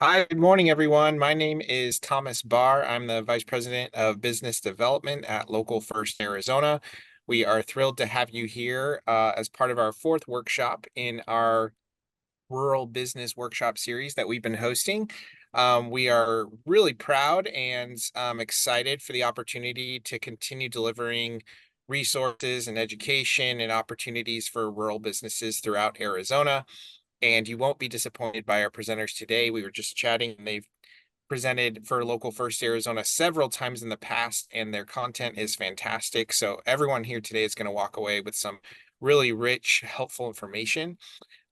Hi, good morning, everyone. My name is Thomas Barr. I'm the Vice President of Business Development at Local First Arizona. We are thrilled to have you here as part of our fourth workshop in our Rural Business Workshop series that we've been hosting. We are really proud and excited for the opportunity to continue delivering resources and education and opportunities for rural businesses throughout Arizona. And you won't be disappointed by our presenters today. We were just chatting, and they've presented for Local First Arizona several times in the past, and their content is fantastic. So everyone here today is going to walk away with some really rich, helpful information.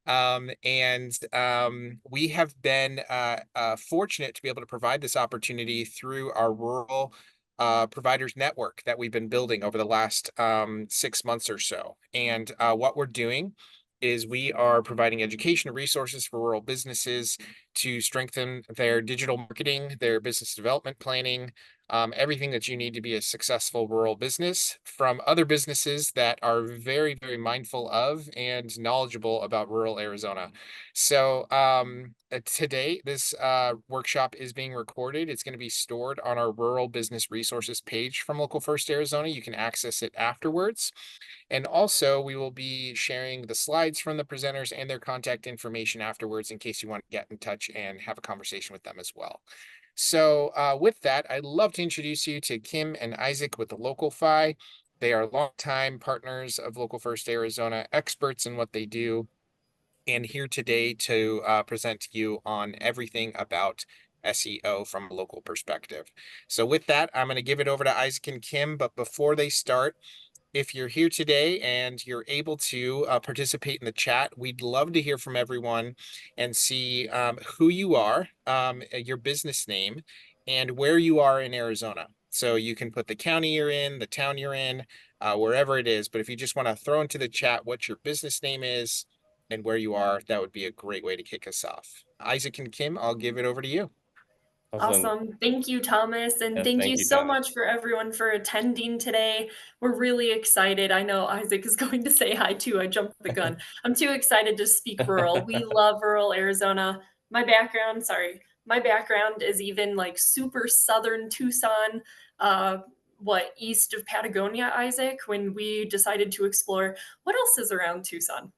We have been fortunate to be able to provide this opportunity through our rural providers network that we've been building over the last 6 months or so. And what we're doing is we are providing education resources for rural businesses to strengthen their digital marketing, their business development planning, everything that you need to be a successful rural business from other businesses that are very, very mindful of and knowledgeable about rural Arizona. So today, this workshop is being recorded. It's going to be stored on our rural business resources page from Local First Arizona. You can access it afterwards. And also, we will be sharing the slides from the presenters and their contact information afterwards in case you want to get in touch and have a conversation with them as well. So with that, I'd love to introduce you to Kim and Isaac with the LocalFi. They are longtime partners of Local First Arizona, experts in what they do, and here today to present to you on everything about SEO from a local perspective. So with that, I'm going to give it over to Isaac and Kim, but before they start, if you're here today and you're able to participate in the chat, we'd love to hear from everyone and see who you are, your business name, and where you are in Arizona. So you can put the county you're in, the town you're in, wherever it is. But if you just want to throw into the chat what your business name is and where you are, that would be a great way to kick us off. Isaac and Kim, I'll give it over to you. Awesome. Awesome. Thank you, Thomas. And Yes, thank you thank you, so Thomas. much for everyone for attending today. We're really excited. I know Isaac is going to say hi too. I jumped the gun. I'm too excited to speak rural. We love rural Arizona. My background is even like super southern Tucson, east of Patagonia, Isaac, when we decided to explore what else is around Tucson.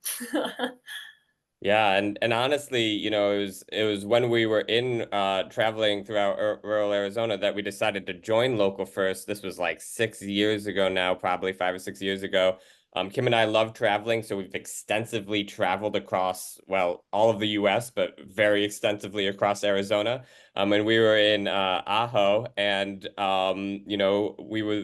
Yeah, and honestly, it was when we were in traveling throughout rural Arizona that we decided to join Local First. This was like 6 years ago now, probably 5 or 6 years ago. Kim and I love traveling, so we've extensively traveled across, well, all of the US, but very extensively across Arizona. And we were in Ajo, and we were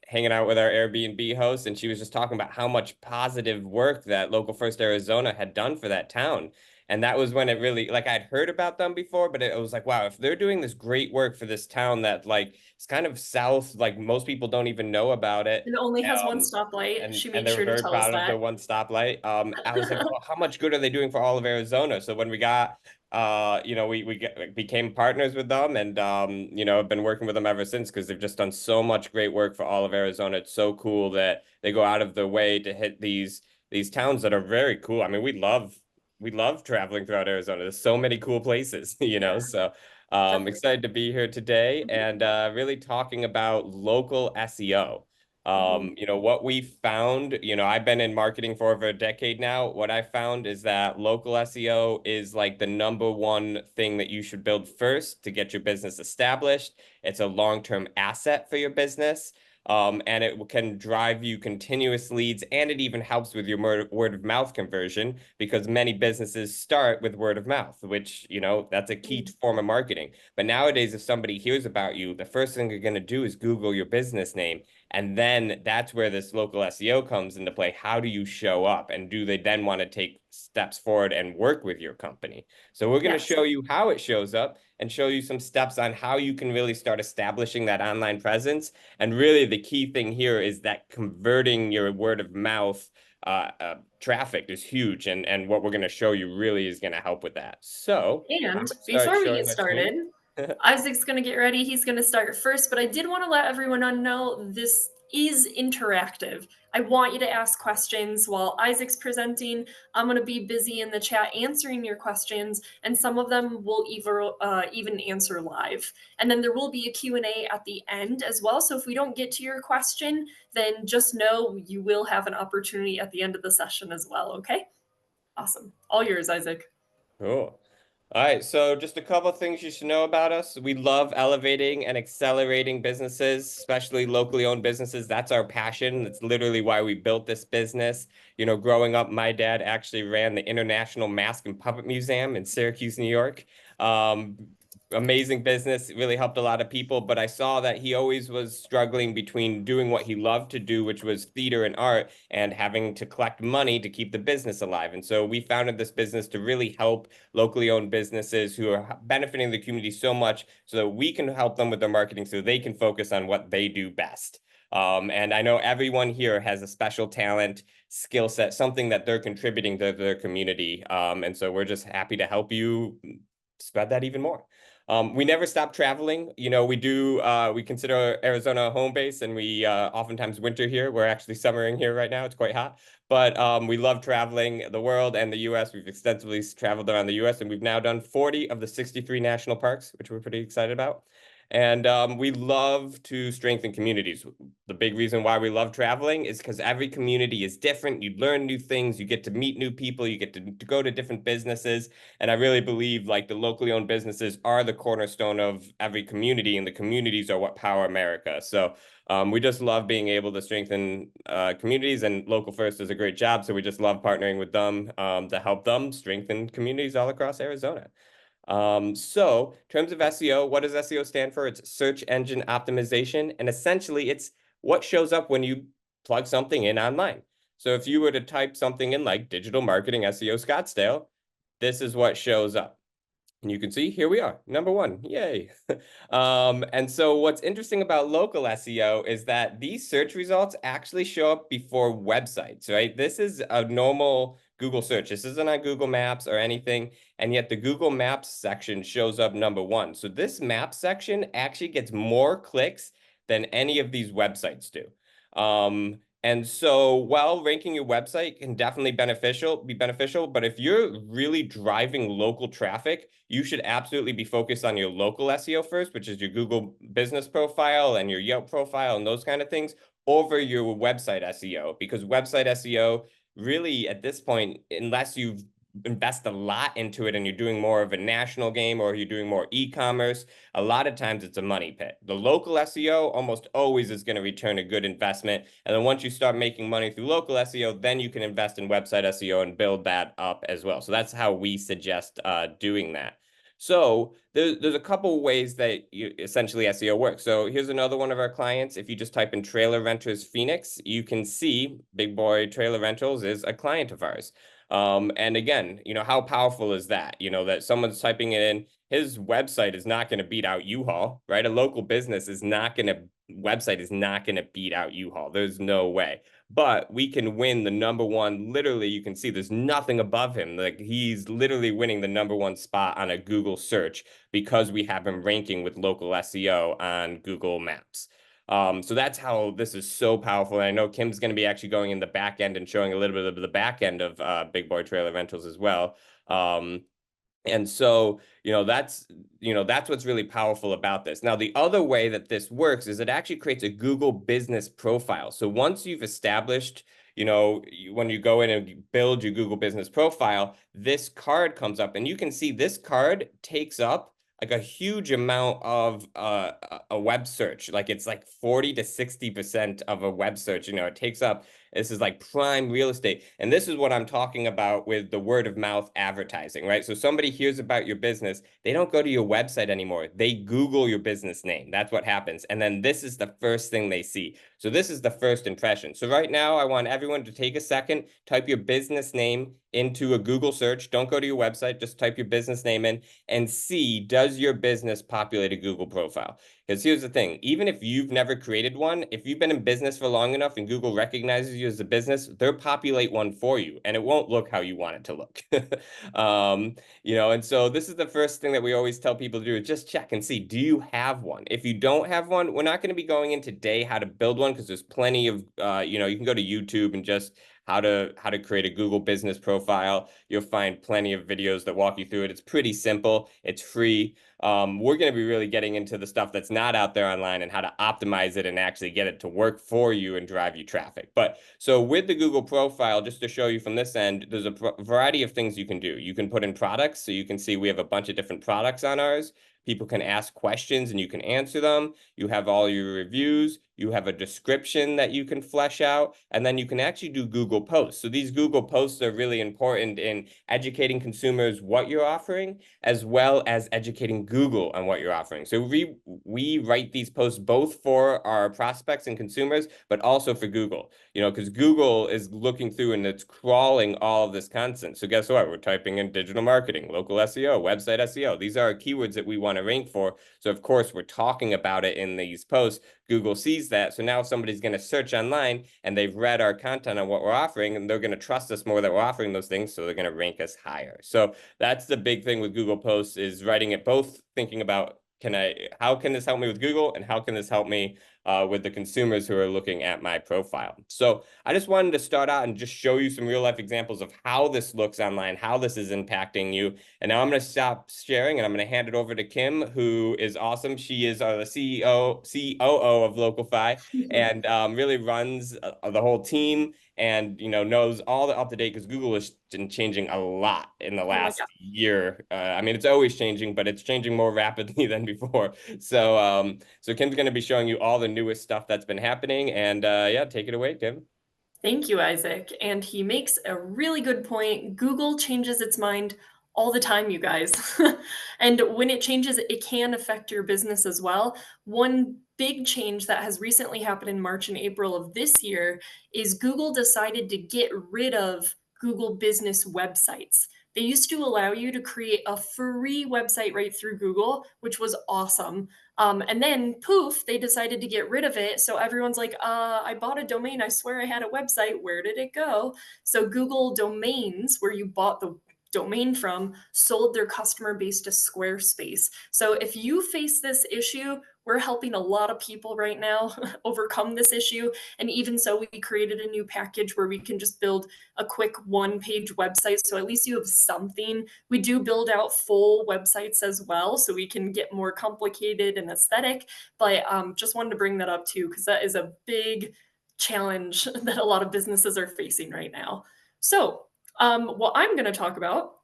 hanging out with our Airbnb host, and she was just talking about how much positive work that Local First Arizona had done for that town. And that was when it really, like, I'd heard about them before, but it was like, wow, if they're doing this great work for this town that, like, is kind of south, like, most people don't even know about it. It only has one Um, stoplight. and She and made they were sure to very tell us proud of the that. one stoplight. I was like, well, how much good are they doing for all of Arizona? So when we got became partners with them, and have been working with them ever since because they've just done so much great work for all of Arizona. It's so cool that they go out of their way to hit these towns that are very cool. I mean, we love traveling throughout Arizona. There's so many cool places, Yeah, So definitely. excited to be here today Mhm, and really talking about local SEO. mhm. What we found, I've been in marketing for over a decade now. What I found is that local SEO is like the number one thing that you should build first to get your business established. It's a long-term asset for your business. And it can drive you continuous leads, and it even helps with your word of mouth conversion because many businesses start with word of mouth, which, that's a key Mm. form of marketing. But nowadays, if somebody hears about you, the first thing they're going to do is Google your business name. And then that's where this local SEO comes into play. How do you show up? And do they then want to take steps forward and work with your company? So we're going to Yes. show you how it shows up and show you some steps on how you can really start establishing that online presence. And really the key thing here is that converting your word of mouth traffic is huge. And what we're going to show you really is going to help with that. So I'm And going to start before we showing get my screen. started, Isaac's going to get ready. He's going to start first, but I did want to let everyone know this is interactive. I want you to ask questions while Isaac's presenting. I'm going to be busy in the chat answering your questions, and some of them will even answer live. And then there will be a Q&A at the end as well. So if we don't get to your question, then just know you will have an opportunity at the end of the session as well, okay? Awesome. All yours, Isaac. Cool. All right, so just a couple of things you should know about us. We love elevating and accelerating businesses, especially locally owned businesses. That's our passion. That's literally why we built this business. You know, growing up, my dad actually ran the International Mask and Puppet Museum in Syracuse, New York. Amazing business, really helped a lot of people, but I saw that he always was struggling between doing what he loved to do, which was theater and art, and having to collect money to keep the business alive. And so we founded this business to really help locally owned businesses who are benefiting the community so much so that we can help them with their marketing so they can focus on what they do best. And I know everyone here has a special talent, skill set, something that they're contributing to their community. And so we're just happy to help you spread that even more. We never stop traveling. You know, we consider Arizona a home base, and we oftentimes winter here. We're actually summering here right now. It's quite hot, but we love traveling the world and the US. We've extensively traveled around the US, and we've now done 40 of the 63 national parks, which we're pretty excited about. And we love to strengthen communities. The big reason why we love traveling is because every community is different. You learn new things, you get to meet new people, you get to go to different businesses. And I really believe like the locally owned businesses are the cornerstone of every community, and the communities are what power America. So we just love being able to strengthen communities, and Local First does a great job. So we just love partnering with them to help them strengthen communities all across Arizona. So in terms of SEO, what does SEO stand for? It's search engine optimization. And essentially it's what shows up when you plug something in online. So if you were to type something in like digital marketing SEO Scottsdale, this is what shows up. And you can see here we are, number one, yay. And so what's interesting about local SEO is that these search results actually show up before websites, right? This is a normal Google search. This isn't on Google Maps or anything. And yet the Google Maps section shows up number one. So this map section actually gets more clicks than any of these websites do. And so while ranking your website can definitely be beneficial, but if you're really driving local traffic, you should absolutely be focused on your local SEO first, which is your Google business profile and your Yelp profile and those kind of things, over your website SEO, because website SEO really at this point, unless you've invest a lot into it and you're doing more of a national game or you're doing more e-commerce, a lot of times it's a money pit. The local SEO almost always is going to return a good investment. And then once you start making money through local SEO, then you can invest in website SEO and build that up as well. So that's how we suggest doing that. So there's a couple ways that essentially SEO works. So here's another one of our clients. If you just type in Trailer Renters Phoenix, you can see Big Boy Trailer Rentals is a client of ours. And again, you know, how powerful is that? You know, that someone's typing it in, his website is not going to beat out U-Haul, right? A local business website is not going to beat out U-Haul. There's no way. But we can win the number one. Literally, you can see there's nothing above him. Like he's literally winning the number one spot on a Google search because we have him ranking with local SEO on Google Maps. So that's how this is so powerful. And I know Kim's going to be actually going in the back end and showing a little bit of the back end of Big Boy Trailer Rentals as well. And so, that's what's really powerful about this. Now, the other way that this works is it actually creates a Google business profile. So once you've established, when you go in and build your Google business profile, this card comes up and you can see this card takes up like a huge amount of a web search. Like it's like 40 to 60% of a web search, it takes up. This is like prime real estate. And this is what I'm talking about with the word of mouth advertising, right? So somebody hears about your business. They don't go to your website anymore. They Google your business name. That's what happens. And then this is the first thing they see. So this is the first impression. So right now, I want everyone to take a second, type your business name into a Google search. Don't go to your website. Just type your business name in and see, does your business populate a Google profile? Because here's the thing, even if you've never created one, if you've been in business for long enough and Google recognizes you as a business, they'll populate one for you, and it won't look how you want it to look. And so this is the first thing that we always tell people to do, is just check and see, do you have one? If you don't have one, we're not going to be going in today how to build one, because there's plenty of, you can go to YouTube and just how to create a Google business profile. You'll find plenty of videos that walk you through it. It's pretty simple. It's free. We're going to be really getting into the stuff that's not out there online and how to optimize it and actually get it to work for you and drive you traffic. But so with the Google profile, just to show you from this end, there's a variety of things you can do. You can put in products, so you can see we have a bunch of different products on ours. People can ask questions and you can answer them. You have all your reviews. You have a description that you can flesh out, and then you can actually do Google posts. So these Google posts are really important in educating consumers what you're offering, as well as educating Google on what you're offering. So we write these posts both for our prospects and consumers, but also for Google, because Google is looking through and it's crawling all of this content. So guess what? We're typing in digital marketing, local SEO, website SEO. These are keywords that we want to rank for. So of course, we're talking about it in these posts. Google sees that. So now somebody's going to search online and they've read our content on what we're offering, and they're going to trust us more that we're offering those things. So they're going to rank us higher. So that's the big thing with Google Posts, is writing it both thinking about, how can this help me with Google, and how can this help me with the consumers who are looking at my profile? So I just wanted to start out and just show you some real life examples of how this looks online, how this is impacting you. And now I'm going to stop sharing and I'm going to hand it over to Kim, who is awesome. She is the COO of LocalFi, and really runs the whole team, and knows all the up-to-date, because Google has been changing a lot in the last year. I mean, it's always changing, but it's changing more rapidly than before. So Kim's going to be showing you all the newest stuff that's been happening, and yeah, take it away, Kim. Thank you, Isaac. And he makes a really good point. Google changes its mind all the time, you guys. And when it changes, it can affect your business as well. One big change that has recently happened in March and April of this year is Google decided to get rid of Google business websites. They used to allow you to create a free website right through Google, which was awesome. And then poof, they decided to get rid of it. So everyone's like, I bought a domain. I swear I had a website. Where did it go? So Google Domains, where you bought the domain from, sold their customer base to Squarespace. So if you face this issue, we're helping a lot of people right now overcome this issue. And even so, we created a new package where we can just build a quick one-page website. So at least you have something. We do build out full websites as well, so we can get more complicated and aesthetic. But just wanted to bring that up too, because that is a big challenge that a lot of businesses are facing right now. So what I'm going to talk about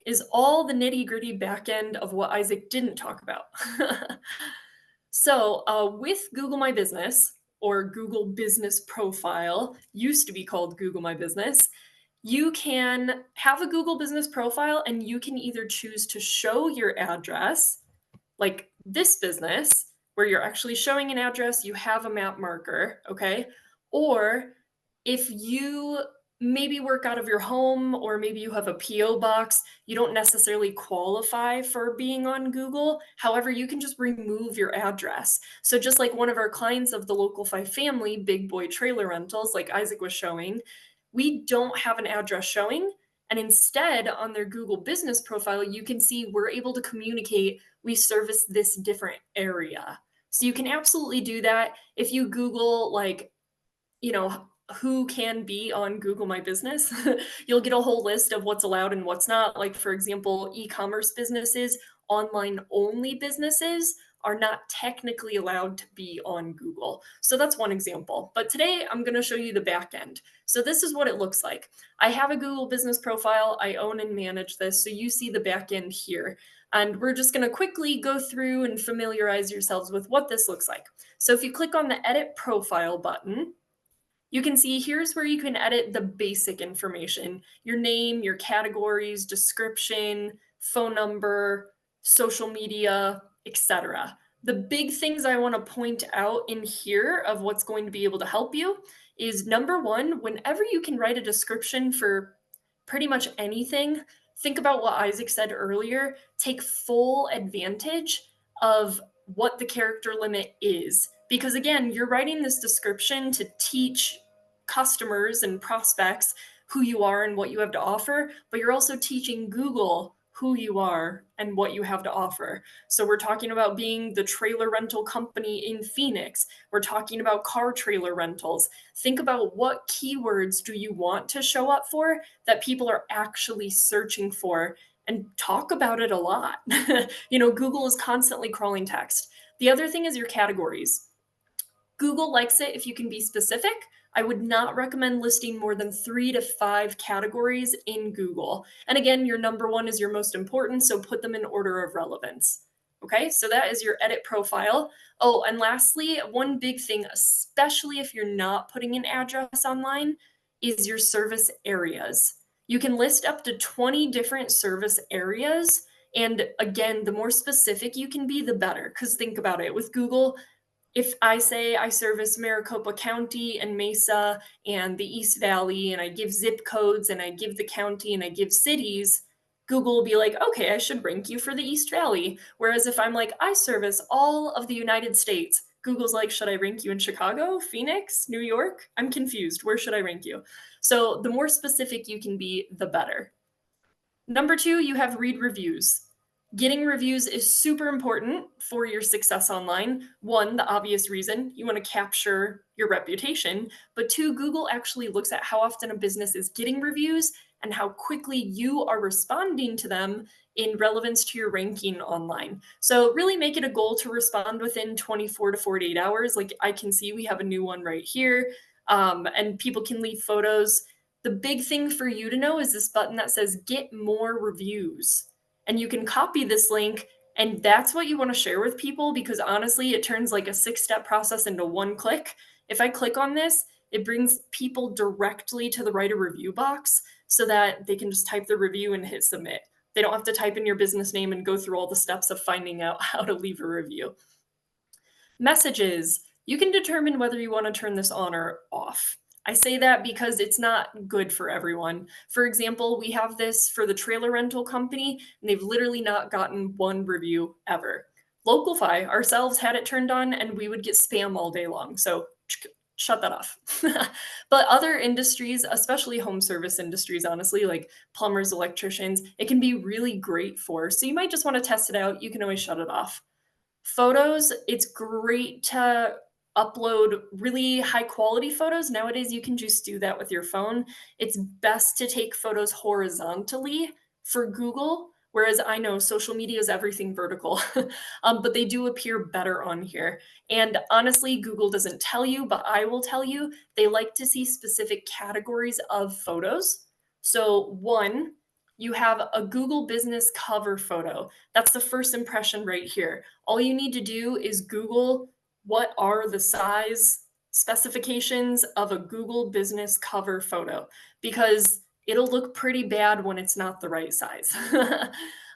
is all the nitty-gritty back end of what Isaac didn't talk about. So with Google My Business, or Google Business Profile, used to be called Google My Business, you can have a Google Business Profile and you can either choose to show your address, like this business, where you're actually showing an address, you have a map marker, okay? Or if you maybe work out of your home, or maybe you have a PO box, you don't necessarily qualify for being on Google. However, you can just remove your address. So just like one of our clients of the LocalFi family, Big Boy Trailer Rentals, like Isaac was showing, we don't have an address showing. And instead, on their Google business profile, you can see we're able to communicate we service this different area. So you can absolutely do that. If you Google, like, who can be on Google My Business, you'll get a whole list of what's allowed and what's not. Like, for example, e-commerce businesses, online only businesses are not technically allowed to be on Google. So that's one example. But today I'm going to show you the back end. So this is what it looks like. I have a Google business profile. I own and manage this. So you see the back end here. And we're just going to quickly go through and familiarize yourselves with what this looks like. So if you click on the Edit Profile button, you can see here's where you can edit the basic information: your name, your categories, description, phone number, social media, etc. The big things I want to point out in here of what's going to be able to help you is, number one, whenever you can write a description for pretty much anything, think about what Isaac said earlier. Take full advantage of what the character limit is. Because again, you're writing this description to teach customers and prospects who you are and what you have to offer, but you're also teaching Google who you are and what you have to offer. So we're talking about being the trailer rental company in Phoenix. We're talking about car trailer rentals. Think about what keywords do you want to show up for that people are actually searching for, and talk about it a lot. Google is constantly crawling text. The other thing is your categories. Google likes it if you can be specific. I would not recommend listing more than 3 to 5 categories in Google. And again, your number one is your most important, so put them in order of relevance. Okay, so that is your edit profile. Oh, and lastly, one big thing, especially if you're not putting an address online, is your service areas. You can list up to 20 different service areas. And again, the more specific you can be, the better. Because think about it, with Google, if I say I service Maricopa County and Mesa and the East Valley, and I give zip codes and I give the county and I give cities, Google will be like, okay, I should rank you for the East Valley. Whereas if I'm like, I service all of the United States, Google's like, should I rank you in Chicago, Phoenix, New York? I'm confused. Where should I rank you? So the more specific you can be, the better. Number 2, you have read reviews. Getting reviews is super important for your success online. 1, the obvious reason, you want to capture your reputation. But 2, Google actually looks at how often a business is getting reviews and how quickly you are responding to them in relevance to your ranking online. So really make it a goal to respond within 24 to 48 hours. Like I can see we have a new one right here, and people can leave photos. The big thing for you to know is this button that says get more reviews. And you can copy this link, and that's what you want to share with people, because honestly, it turns like a 6-step process into 1 click. If I click on this, it brings people directly to the write a review box so that they can just type the review and hit submit. They don't have to type in your business name and go through all the steps of finding out how to leave a review. Messages. You can determine whether you want to turn this on or off. I say that because it's not good for everyone. For example, we have this for the trailer rental company, and they've literally not gotten 1 review ever. LocalFi ourselves had it turned on, and we would get spam all day long. So shut that off. But other industries, especially home service industries, honestly, like plumbers, electricians, it can be really great for. So you might just want to test it out. You can always shut it off. Photos, it's great to upload really high quality photos. Nowadays, you can just do that with your phone. It's best to take photos horizontally for Google, whereas I know social media is everything vertical, but they do appear better on here. And honestly, Google doesn't tell you, but I will tell you, they like to see specific categories of photos. So 1, you have a Google business cover photo. That's the first impression right here. All you need to do is Google what are the size specifications of a Google business cover photo, because it'll look pretty bad when it's not the right size.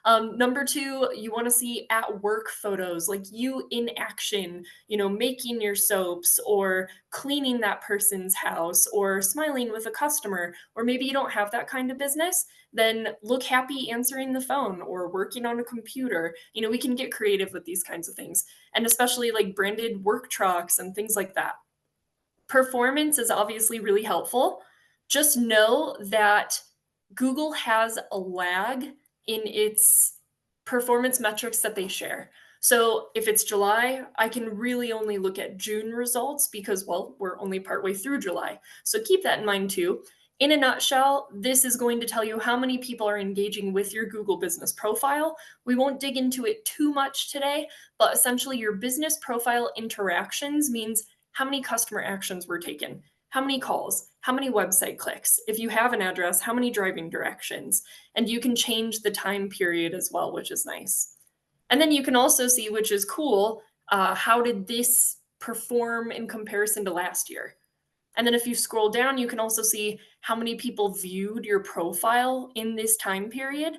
Number 2, you want to see at work photos, like you in action, making your soaps or cleaning that person's house or smiling with a customer. Or maybe you don't have that kind of business, then look happy answering the phone or working on a computer. We can get creative with these kinds of things, and especially like branded work trucks and things like that. Performance is obviously really helpful. Just know that Google has a lag in its performance metrics that they share. So if it's July, I can really only look at June results because, well, we're only partway through July. So keep that in mind too. In a nutshell, this is going to tell you how many people are engaging with your Google business profile. We won't dig into it too much today, but essentially your business profile interactions means how many customer actions were taken, how many calls, how many website clicks, if you have an address, how many driving directions, and you can change the time period as well, which is nice. And then you can also see, which is cool, how did this perform in comparison to last year? And then if you scroll down, you can also see how many people viewed your profile in this time period.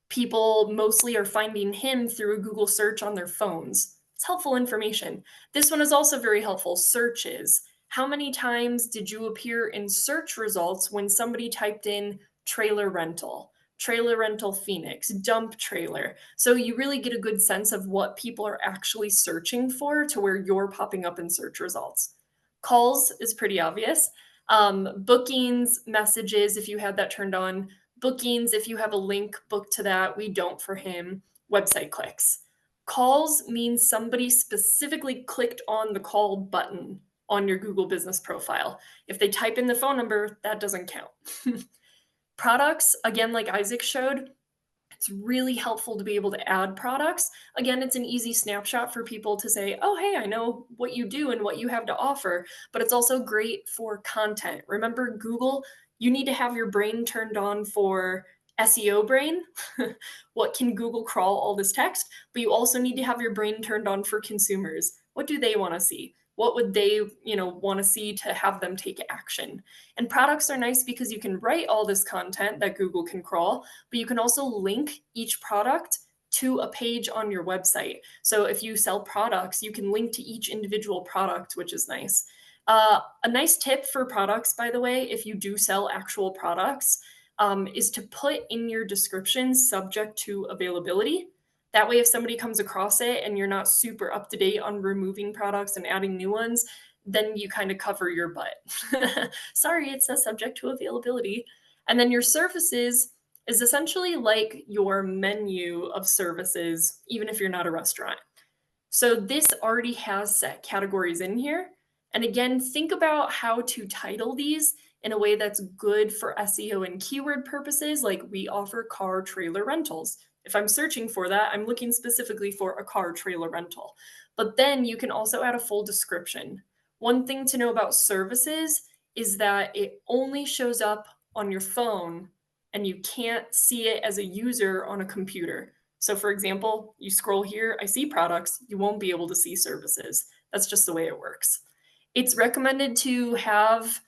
People mostly are finding him through a Google search on their phones. It's helpful information. This one is also very helpful. Searches. How many times did you appear in search results when somebody typed in trailer rental Phoenix, dump trailer? So you really get a good sense of what people are actually searching for to where you're popping up in search results. Calls is pretty obvious. Bookings, messages, if you had that turned on. Bookings, if you have a link booked to that, we don't for him. Website clicks. Calls means somebody specifically clicked on the call button on your Google business profile. If they type in the phone number, that doesn't count. Products, again, like Isaac showed, it's really helpful to be able to add products. Again, it's an easy snapshot for people to say, oh, hey, I know what you do and what you have to offer, but it's also great for content. Remember, Google, you need to have your brain turned on for SEO brain. What can Google crawl all this text? But you also need to have your brain turned on for consumers. What do they want to see? What would they, want to see to have them take action? And products are nice because you can write all this content that Google can crawl, but you can also link each product to a page on your website. So if you sell products, you can link to each individual product, which is nice. A nice tip for products, by the way, if you do sell actual products, is to put in your description subject to availability. That way, if somebody comes across it and you're not super up to date on removing products and adding new ones, then you kind of cover your butt. Sorry, it says subject to availability. And then your services is essentially like your menu of services, even if you're not a restaurant. So this already has set categories in here. And again, think about how to title these in a way that's good for SEO and keyword purposes, like we offer car trailer rentals. If I'm searching for that, I'm looking specifically for a car trailer rental. But then you can also add a full description. One thing to know about services is that it only shows up on your phone and you can't see it as a user on a computer. So for example, you scroll here, I see products, you won't be able to see services. That's just the way it works. It's recommended to have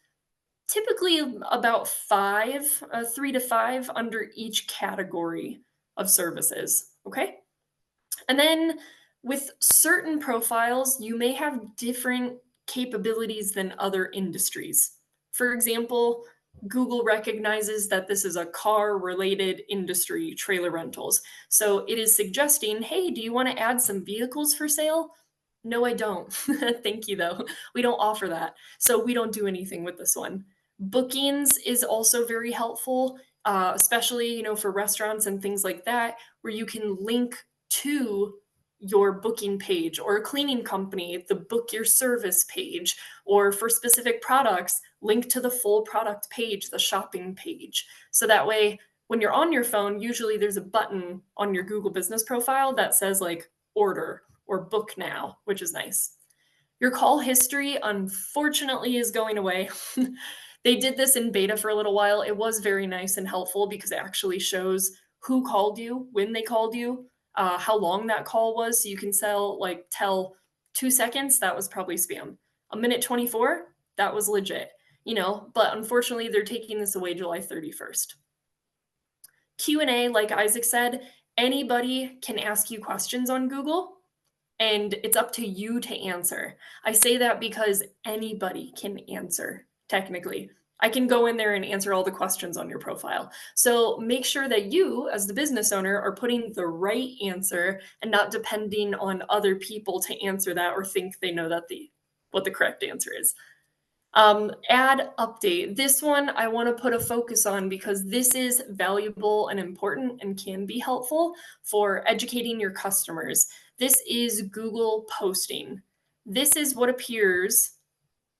typically about 3 to 5 under each category of services, okay? And then with certain profiles, you may have different capabilities than other industries. For example, Google recognizes that this is a car-related industry, trailer rentals. So it is suggesting, hey, do you want to add some vehicles for sale? No, I don't. Thank you, though. We don't offer that. So we don't do anything with this one. Bookings is also very helpful, especially, for restaurants and things like that, where you can link to your booking page, or a cleaning company, the book your service page, or for specific products, link to the full product page, the shopping page. So that way, when you're on your phone, usually there's a button on your Google business profile that says like order or book now, which is nice. Your call history, unfortunately, is going away. They did this in beta for a little while. It was very nice and helpful because it actually shows who called you, when they called you, how long that call was. So you can tell 2 seconds, that was probably spam. A minute 24, that was legit, but unfortunately they're taking this away July 31st. Q&A, like Isaac said, anybody can ask you questions on Google and it's up to you to answer. I say that because anybody can answer, technically. I can go in there and answer all the questions on your profile. So make sure that you, as the business owner, are putting the right answer and not depending on other people to answer that or think they know what the correct answer is. Add update. This one I want to put a focus on because this is valuable and important and can be helpful for educating your customers. This is Google posting. This is what appears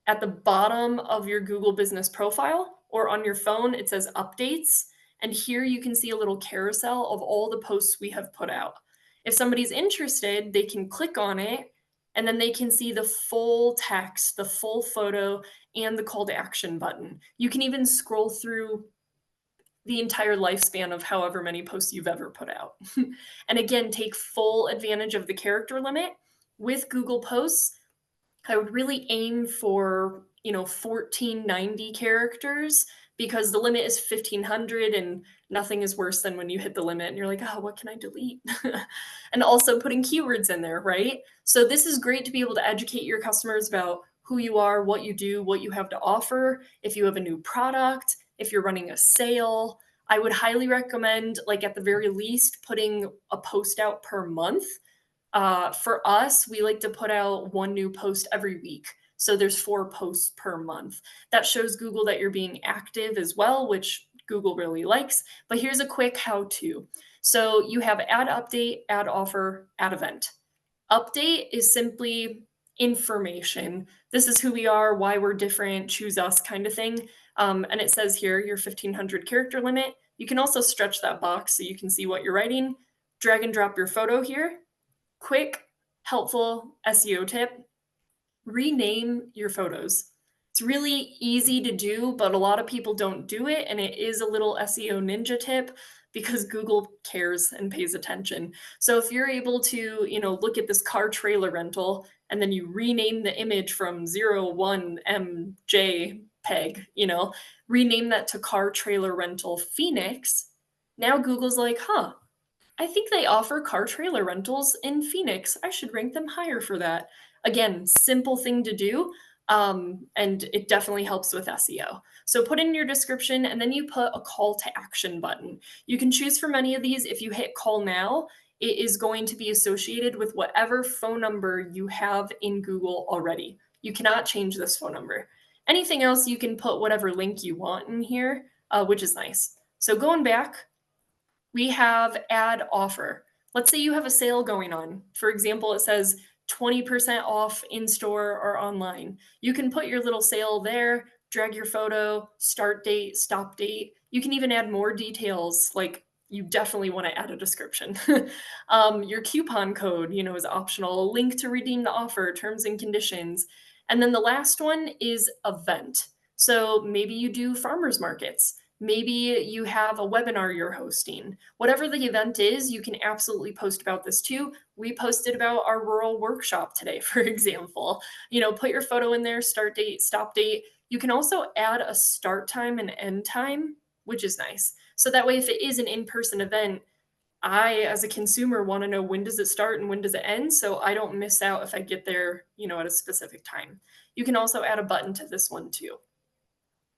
at the bottom of your Google business profile, or on your phone, it says updates. And here you can see a little carousel of all the posts we have put out. If somebody's interested, they can click on it and then they can see the full text, the full photo, and the call to action button. You can even scroll through the entire lifespan of however many posts you've ever put out. And again, take full advantage of the character limit. With Google Posts, I would really aim for, 1490 characters because the limit is 1500 and nothing is worse than when you hit the limit and you're like, oh, what can I delete? And also putting keywords in there, right? So this is great to be able to educate your customers about who you are, what you do, what you have to offer. If you have a new product, if you're running a sale, I would highly recommend, at the very least, putting a post out per month. For us, we like to put out one new post every week. So there's 4 posts per month. That shows Google that you're being active as well, which Google really likes. But here's a quick how-to. So you have ad update, ad offer, ad event. Update is simply information. This is who we are, why we're different, choose us kind of thing. And it says here your 1500 character limit. You can also stretch that box so you can see what you're writing. Drag and drop your photo here. Quick, helpful SEO tip: rename your photos. It's really easy to do, but a lot of people don't do it, and it is a little SEO ninja tip because Google cares and pays attention. So if you're able to, look at this car trailer rental and then you rename the image from 01MJ peg, rename that to car trailer rental Phoenix, now Google's like, huh, I think they offer car trailer rentals in Phoenix. I should rank them higher for that. Again, simple thing to do, and it definitely helps with SEO. So put in your description and then you put a call to action button. You can choose from any of these. If you hit call now, it is going to be associated with whatever phone number you have in Google already. You cannot change this phone number. Anything else, you can put whatever link you want in here, which is nice. So going back, we have ad offer. Let's say you have a sale going on. For example, it says 20% off in store or online. You can put your little sale there, drag your photo, start date, stop date. You can even add more details, like you definitely want to add a description. Your coupon code, is optional, a link to redeem the offer, terms and conditions. And then the last one is event. So maybe you do farmers markets. Maybe you have a webinar you're hosting. Whatever the event is, you can absolutely post about this too. We posted about our rural workshop today, for example. Put your photo in there, start date, stop date. You can also add a start time and end time, which is nice. So that way, if it is an in-person event, I, as a consumer, want to know when does it start and when does it end, so I don't miss out if I get there, at a specific time. You can also add a button to this one too.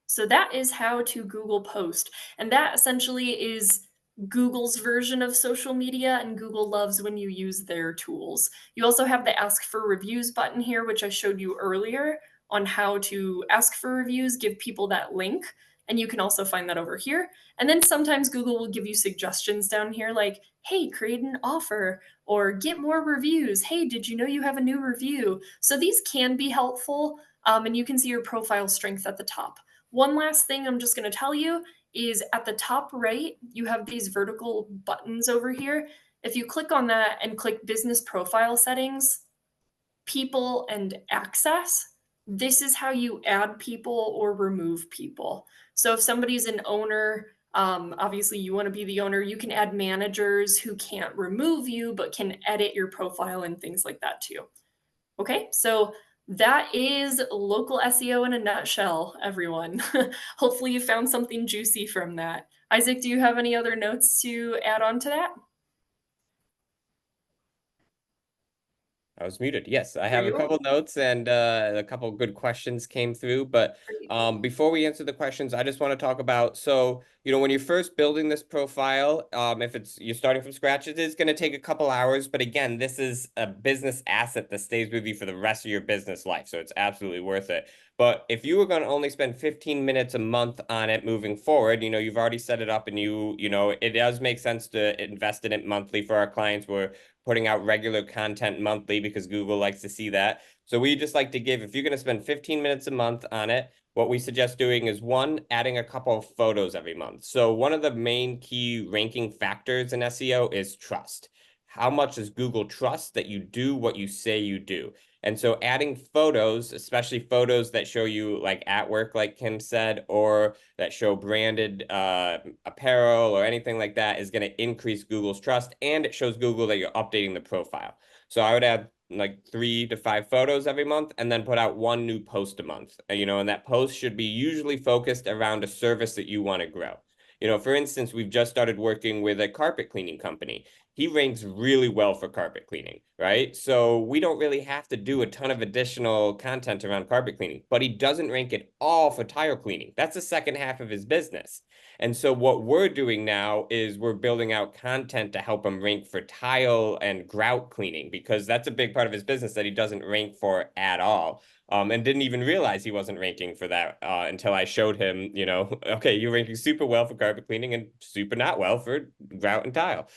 So that is how to Google Post. And that essentially is Google's version of social media, and Google loves when you use their tools. You also have the ask for reviews button here, which I showed you earlier on how to ask for reviews, give people that link. And you can also find that over here. And then sometimes Google will give you suggestions down here like, hey, create an offer or get more reviews. Hey, did you know you have a new review? So these can be helpful. And you can see your profile strength at the top. One last thing I'm just going to tell you is at the top right, you have these vertical buttons over here. If you click on that and click business profile settings, people and access, this is how you add people or remove people. So if somebody's an owner, obviously you want to be the owner, you can add managers who can't remove you, but can edit your profile and things like that too. Okay, so that is local SEO in a nutshell, everyone. Hopefully you found something juicy from that. Isaac, do you have any other notes to add on to that? I was muted. Yes, I There have a you couple are. notes and a couple good questions came through. But Great. before we answer the questions, I just want to talk about, so, when you're first building this profile, if you're starting from scratch, it is going to take a couple hours. But again, this is a business asset that stays with you for the rest of your business life. So it's absolutely worth it. But if you were going to only spend 15 minutes a month on it moving forward, you've already set it up and it does make sense to invest in it monthly for our clients. We're putting out regular content monthly because Google likes to see that. So we just like to give, if you're going to spend 15 minutes a month on it, what we suggest doing is one, adding a couple of photos every month. So one of the main key ranking factors in SEO is trust. How much does Google trust that you do what you say you do? And so adding photos, especially photos that show you like at work, like Kim said, or that show branded apparel or anything like that, is going to increase Google's trust, and it shows Google that you're updating the profile. So I would add like 3 to 5 photos every month and then put out one new post a month, and that post should be usually focused around a service that you want to grow. For instance, we've just started working with a carpet cleaning company. He ranks really well for carpet cleaning, right? So we don't really have to do a ton of additional content around carpet cleaning, but he doesn't rank at all for tile cleaning. That's the second half of his business. And so what we're doing now is we're building out content to help him rank for tile and grout cleaning, because that's a big part of his business that he doesn't rank for at all. And didn't even realize he wasn't ranking for that until I showed him, okay, you're ranking super well for carpet cleaning and super not well for grout and tile.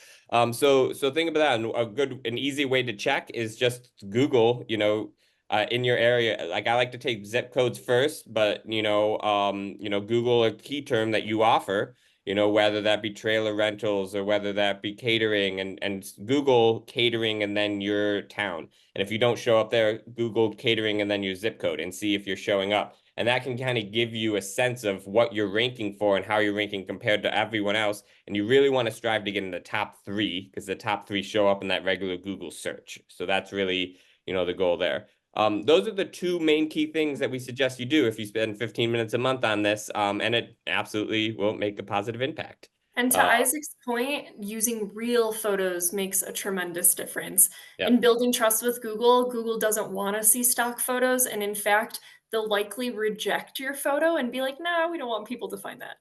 So think about that. And an easy way to check is just Google, in your area. Like, I like to take zip codes first, but Google a key term that you offer, whether that be trailer rentals or whether that be catering, and Google catering and then your town. And if you don't show up there, Google catering and then your zip code and see if you're showing up. And that can kind of give you a sense of what you're ranking for and how you're ranking compared to everyone else. And you really want to strive to get in the top 3, because the top 3 show up in that regular Google search. So that's really, the goal there. Those are the 2 main key things that we suggest you do if you spend 15 minutes a month on this, and it absolutely will make a positive impact. And to Isaac's point, using real photos makes a tremendous difference. Yep. In building trust with Google, Google doesn't want to see stock photos. And in fact, they'll likely reject your photo and be like, no, we don't want people to find that.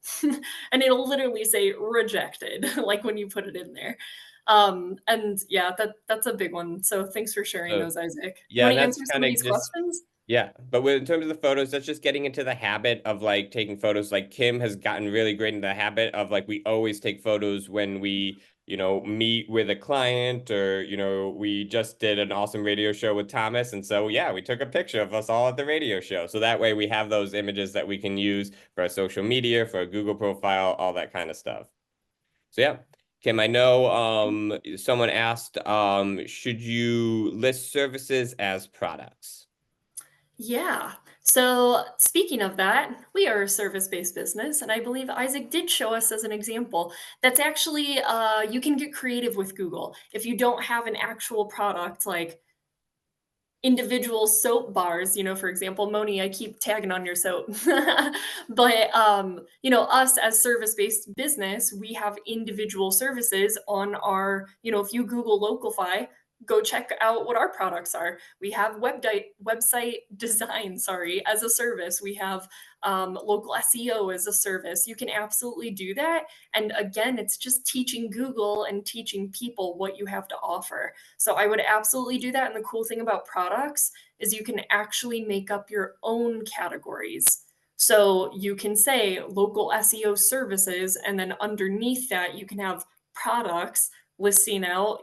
And it'll literally say rejected, like when you put it in there. And yeah, that's a big one. So thanks for sharing those, Isaac. You Yeah, want and to that's answer some kind of of these just questions? Yeah, but in terms of the photos, that's just getting into the habit of like taking photos. Like, Kim has gotten really great in the habit of, like, we always take photos when we, meet with a client, or, we just did an awesome radio show with Thomas. And so, yeah, we took a picture of us all at the radio show. So that way we have those images that we can use for our social media, for a Google profile, all that kind of stuff. So yeah. Kim, I know someone asked, should you list services as products? Yeah. So, speaking of that, we are a service based business, and I believe Isaac did show us as an example. That's actually, you can get creative with Google. If you don't have an actual product, like individual soap bars, for example, Moni, I keep tagging on your soap. But us as service-based business, we have individual services on our, if you Google LocalFi, go check out what our products are. We have website design, sorry, as a service. We have local SEO as a service. You can absolutely do that. And again, it's just teaching Google and teaching people what you have to offer. So I would absolutely do that. And the cool thing about products is you can actually make up your own categories. So you can say local SEO services, and then underneath that, you can have products listing out,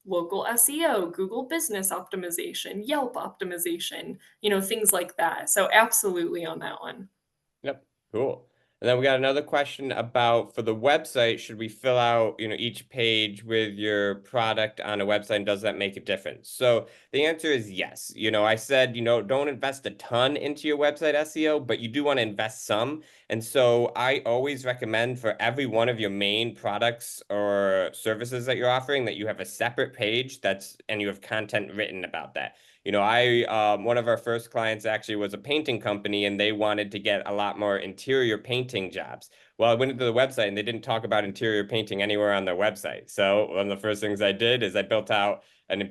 local SEO, Google business optimization, Yelp optimization, things like that. So absolutely on that one. Yep, cool. And then we got another question about, for the website, should we fill out, each page with your product on a website, and does that make a difference? So the answer is yes. I said, don't invest a ton into your website SEO, but you do want to invest some. And so I always recommend for every one of your main products or services that you're offering, that you have a separate page and you have content written about that. One of our first clients actually was a painting company, and they wanted to get a lot more interior painting jobs. Well, I went into the website and they didn't talk about interior painting anywhere on their website. So one of the first things I did is I built out an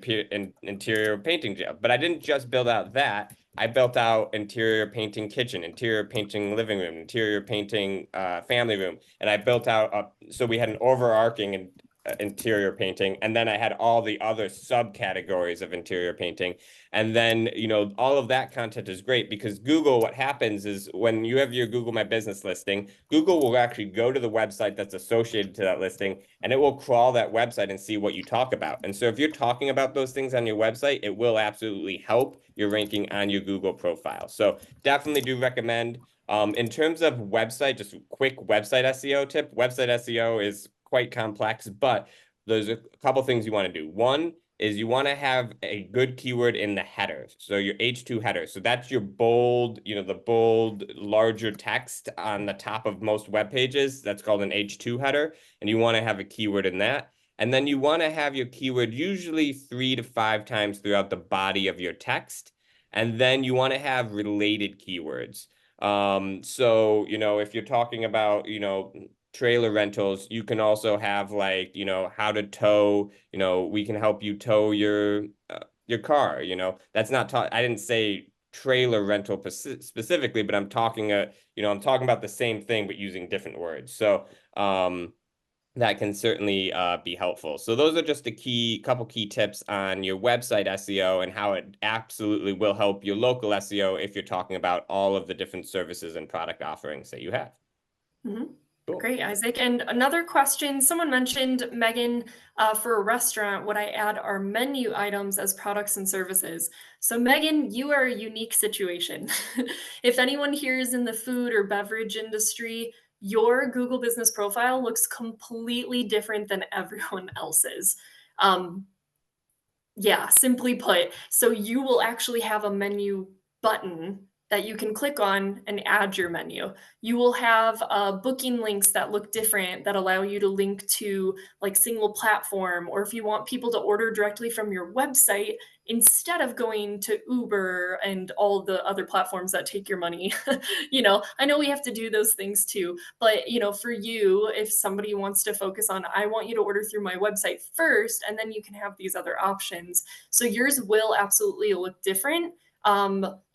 interior painting job. But I didn't just build out that. I built out interior painting kitchen, interior painting living room, interior painting family room. And I built out, so we had an overarching interior painting, and then I had all the other subcategories of interior painting. And then, all of that content is great, because Google, what happens is when you have your Google My Business listing, Google will actually go to the website that's associated to that listing, and it will crawl that website and see what you talk about. And so if you're talking about those things on your website, it will absolutely help your ranking on your Google profile. So definitely do recommend. In terms of website, just a quick website SEO tip. Website SEO is quite complex, but there's a couple things you want to do. One is you want to have a good keyword in the header. So your H2 header. So that's your bold, the bold, larger text on the top of most web pages. That's called an H2 header. And you want to have a keyword in that. And then you want to have your keyword usually 3 to 5 times throughout the body of your text. And then you want to have related keywords. So, if you're talking about, trailer rentals, you can also have, like, how to tow, we can help you tow your your car, you know, that's not I didn't say trailer rental specifically, but I'm talking I'm talking about the same thing, but using different words. So, that can certainly be helpful. So those are just a couple key tips on your website SEO and how it absolutely will help your local SEO if you're talking about all of the different services and product offerings that you have. Mhm. Cool. Great, Isaac. And another question, someone mentioned, Megan, for a restaurant, would I add our menu items as products and services? So Megan, you are a unique situation. If anyone here is in the food or beverage industry, your Google Business Profile looks completely different than everyone else's. Um, yeah, simply put, so you will actually have a menu button that you can click on and add your menu. You will have booking links that look different that allow you to link to like single platform, or if you want people to order directly from your website instead of going to Uber and all the other platforms that take your money. I know we have to do those things too, but for you, if somebody wants to focus on, I want you to order through my website first, and then you can have these other options. So yours will absolutely look different.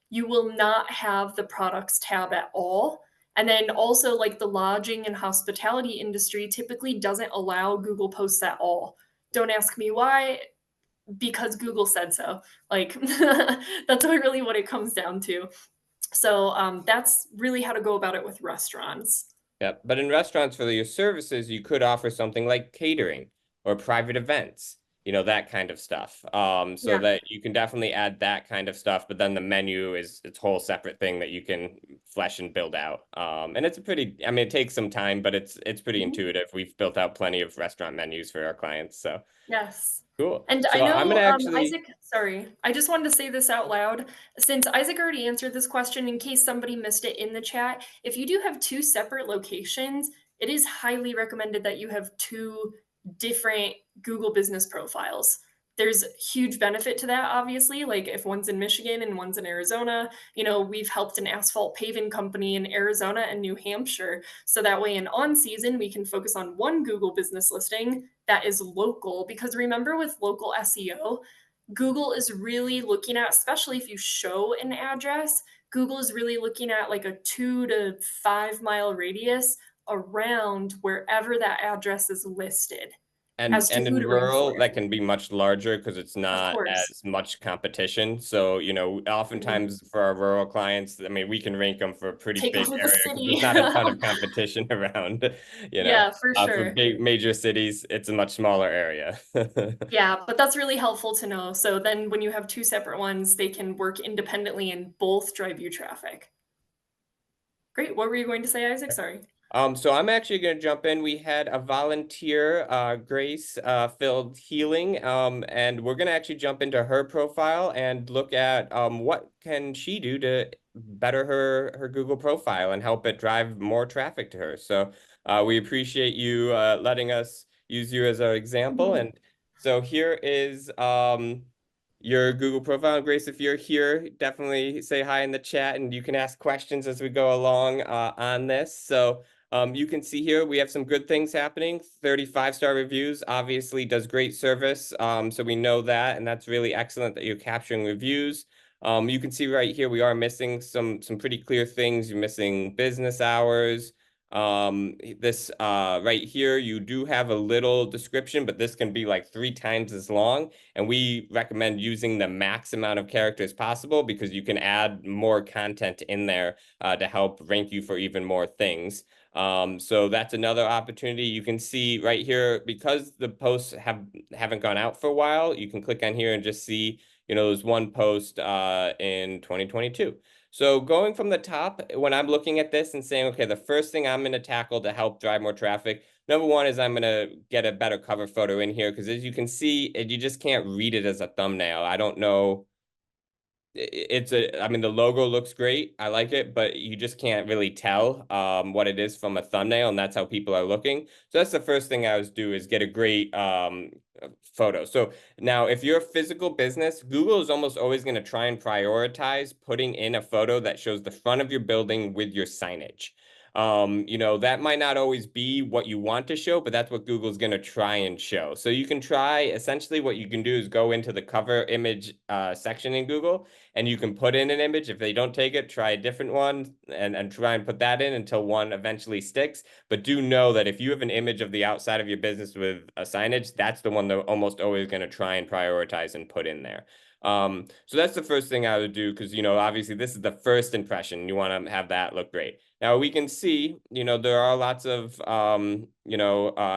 You will not have the products tab at all. And then also, like, the lodging and hospitality industry typically doesn't allow Google posts at all. Don't ask me why, because Google said so. Like, that's really what it comes down to. So that's really how to go about it with restaurants. Yep. But in restaurants for your services, you could offer something like catering or private events, that kind of stuff. So Yeah. that you can definitely add that kind of stuff, but then the menu is its whole separate thing that you can flesh and build out. And it's it takes some time, but it's pretty Mhm. intuitive. We've built out plenty of restaurant menus for our clients. So Yes. cool. And I So I'm know, gonna actually Isaac, sorry, I just wanted to say this out loud. Since Isaac already answered this question, in case somebody missed it in the chat, if you do have two separate locations, it is highly recommended that you have two different Google business profiles. There's huge benefit to that, obviously. Like if one's in Michigan and one's in Arizona, we've helped an asphalt paving company in Arizona and New Hampshire. So that way in on season, we can focus on one Google business listing that is local. Because remember, with local SEO, Google is really looking at, especially if you show an address, Google is really looking at like a 2 to 5 mile radius around wherever that address is listed And as to and who in to rank rural, for. that can be much larger because it's Of not course. as much competition. So, Mhm. oftentimes for our rural clients, we can rank them for a pretty Take big over the area because there's city. not a ton of competition around, Yeah, for For sure. big major cities, it's a much smaller area. Yeah, but that's really helpful to know. So then when you have two separate ones, they can work independently and both drive you traffic. Great. What were you going to say, Isaac? Sorry. So I'm actually going to jump in. We had a volunteer, Grace, filled healing, and we're going to actually jump into her profile and look at what can she do to better her Google profile and help it drive more traffic to her. So we appreciate you letting us use you as our example. Mhm. And so here is your Google profile. Grace, if you're here, definitely say hi in the chat, and you can ask questions as we go along on this. So. You can see here we have some good things happening. 35-star reviews obviously does great service. So we know that, and that's really excellent that you're capturing reviews. You can see right here we are missing some pretty clear things. You're missing business hours. This right here, you do have a little description, but this can be like 3 times as long. And we recommend using the max amount of characters possible because you can add more content in there to help rank you for even more things. So that's another opportunity. You can see right here, because the posts haven't gone out for a while, you can click on here and just see, there's one post in 2022. So going from the top, when I'm looking at this and saying, okay, the first thing I'm going to tackle to help drive more traffic, number one is I'm going to get a better cover photo in here, because as you can see, you just can't read it as a thumbnail. I don't know. The logo looks great. I like it, but you just can't really tell what it is from a thumbnail, and that's how people are looking. So that's the first thing I would do, is get a great photo. So now if you're a physical business, Google is almost always going to try and prioritize putting in a photo that shows the front of your building with your signage. You know, that might not always be what you want to show, but that's what Google's going to try and show. So you can try, essentially what you can do is go into the cover image section in Google, and you can put in an image. If they don't take it, try a different one and try and put that in until one eventually sticks. But do know that if you have an image of the outside of your business with a signage, that's the one they're almost always going to try and prioritize and put in there. So that's the first thing I would do, because, you know, obviously this is the first impression. You want to have that look great. Now we can see, you know, there are lots of,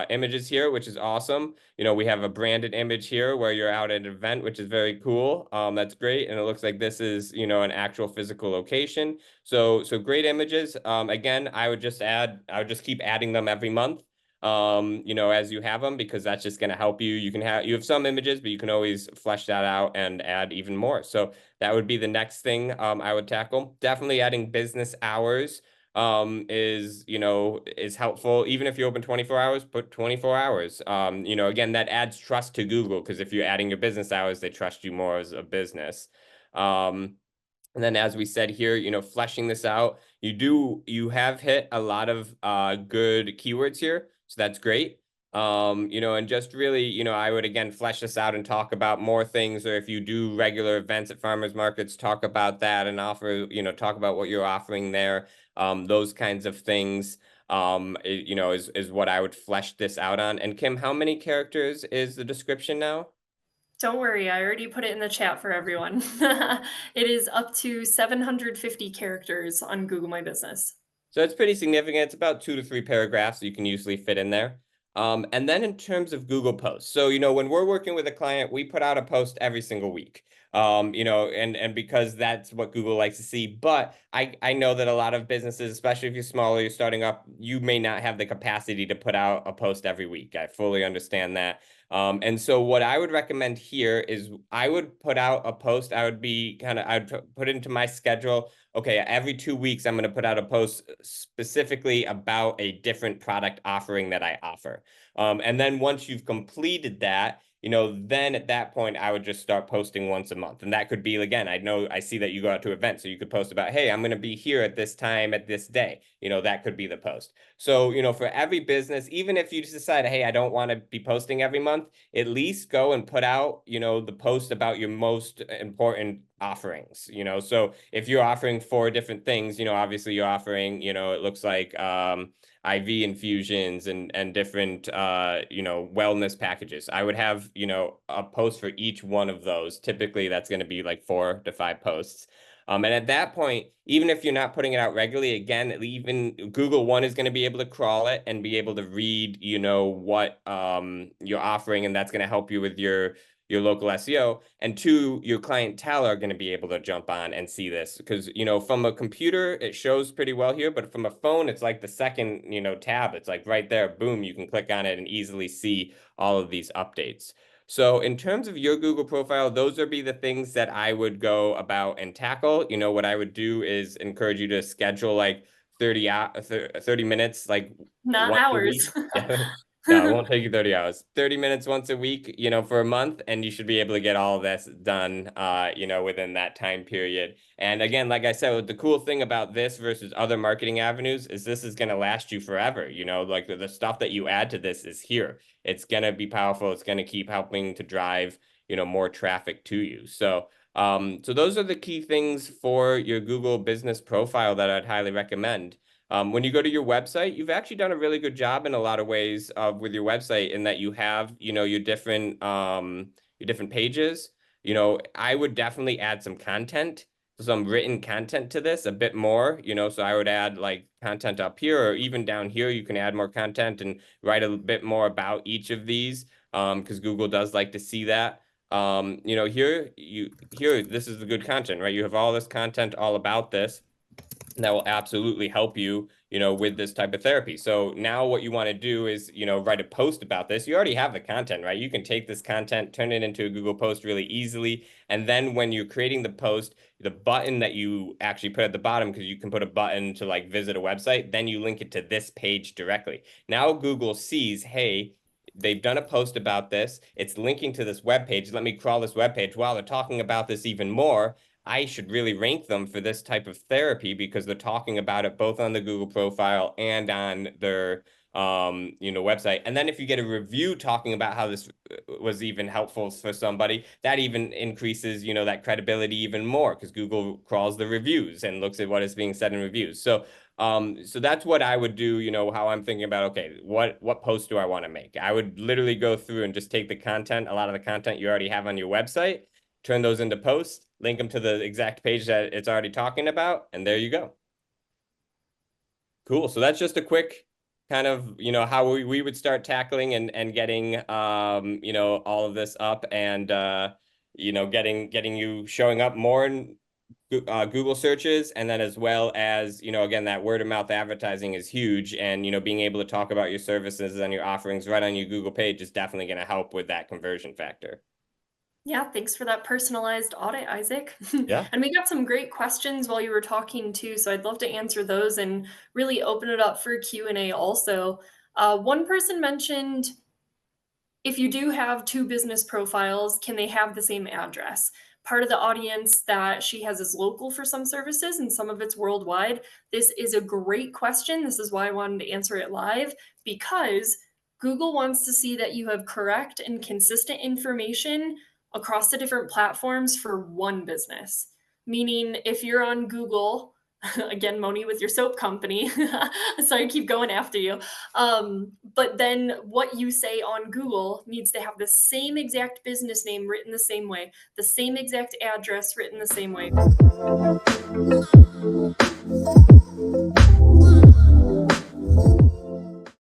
images here, which is awesome. You know, we have a branded image here where you're out at an event, which is very cool. That's great. And it looks like this is, you know, an actual physical location. So great images. Again, I would just keep adding them every month, you know, as you have them, because that's just going to help you. You have some images, but you can always flesh that out and add even more. So that would be the next thing I would tackle. Definitely adding business hours is helpful. Even if you open 24 hours, put 24 hours. You know, again, that adds trust to Google, because if you're adding your business hours, they trust you more as a business. And then, as we said here, you know, fleshing this out, you have hit a lot of good keywords here, so that's great. You know, and just really, you know, I would again flesh this out and talk about more things, or if you do regular events at farmers markets, talk about that and offer, you know, talk about what you're offering there. Those kinds of things, you know, is what I would flesh this out on. And Kim, how many characters is the description now? Don't worry, I already put it in the chat for everyone. It is up to 750 characters on Google My Business. So it's pretty significant. It's about 2 to 3 paragraphs you can usually fit in there. And then in terms of Google Posts, so, you know, when we're working with a client, we put out a post every single week. You know, and because that's what Google likes to see. But I know that a lot of businesses, especially if you're smaller, you're starting up, you may not have the capacity to put out a post every week. I fully understand that. And so what I would recommend here is I would put out a post. I'd put into my schedule, okay, every 2 weeks, I'm going to put out a post specifically about a different product offering that I offer. And then once you've completed that, you know, then at that point, I would just start posting once a month. And that could be, again, I see that you go out to events, so you could post about, hey, I'm going to be here at this time, at this day. You know, that could be the post. So, you know, for every business, even if you just decide, hey, I don't want to be posting every month, at least go and put out, you know, the post about your most important offerings. You know, so if you're offering 4 different things, you know, obviously you're offering, you know, it looks like IV infusions and different you know, wellness packages. I would have, you know, a post for each one of those. Typically that's going to be like 4 to 5 posts. And at that point, even if you're not putting it out regularly, again, even Google, one, is going to be able to crawl it and be able to read, you know, what you're offering, and that's going to help you with your local SEO. And 2, your clientele are going to be able to jump on and see this, because, you know, from a computer, it shows pretty well here, but from a phone, it's like the second, you know, tab. It's like right there, boom, you can click on it and easily see all of these updates. So in terms of your Google profile, those would be the things that I would go about and tackle. You know, what I would do is encourage you to schedule like 30 minutes, like Not once a hours. week. No, it won't take you 30 hours. 30 minutes once a week, you know, for a month, and you should be able to get all of this done, you know, within that time period. And again, like I said, the cool thing about this versus other marketing avenues is this is going to last you forever. You know, like the stuff that you add to this is here. It's going to be powerful. It's going to keep helping to drive, you know, more traffic to you. So, so those are the key things for your Google business profile that I'd highly recommend. When you go to your website, you've actually done a really good job in a lot of ways with your website, in that you have, you know, your different pages. You know, I would definitely add some content, some written content to this a bit more, you know, so I would add like content up here, or even down here, you can add more content and write a bit more about each of these, because Google does like to see that. You know, this is the good content, right? You have all this content all about this. That will absolutely help you, you know, with this type of therapy. So now what you want to do is, you know, write a post about this. You already have the content, right? You can take this content, turn it into a Google post really easily. And then when you're creating the post, the button that you actually put at the bottom, because you can put a button to like visit a website, then you link it to this page directly. Now Google sees, hey, they've done a post about this. It's linking to this web page. Let me crawl this web page. Wow, they're talking about this even more. I should really rank them for this type of therapy because they're talking about it both on the Google profile and on their website. And then if you get a review talking about how this was even helpful for somebody, that even increases, that credibility even more because Google crawls the reviews and looks at what is being said in reviews. So that's what I would do, how I'm thinking about, okay, what post do I want to make? I would literally go through and just take the content, a lot of the content you already have on your website, turn those into posts, link them to the exact page that it's already talking about, and there you go. Cool. So that's just a quick kind of, how we would start tackling and getting, all of this up and, getting you showing up more in Google searches. And then as well as, again, that word of mouth advertising is huge. And, being able to talk about your services and your offerings right on your Google page is definitely going to help with that conversion factor. Yeah, thanks for that personalized audit, Isaac. Yeah. And we got some great questions while you were talking too, so I'd love to answer those and really open it up for Q&A also. One person mentioned, if you do have two business profiles, can they have the same address? Part of the audience that she has is local for some services and some of it's worldwide. This is a great question. This is why I wanted to answer it live, because Google wants to see that you have correct and consistent information across the different platforms for one business. Meaning, if you're on Google, again, Moni with your soap company, so I keep going after you. But then what you say on Google needs to have the same exact business name written the same way, the same exact address written the same way.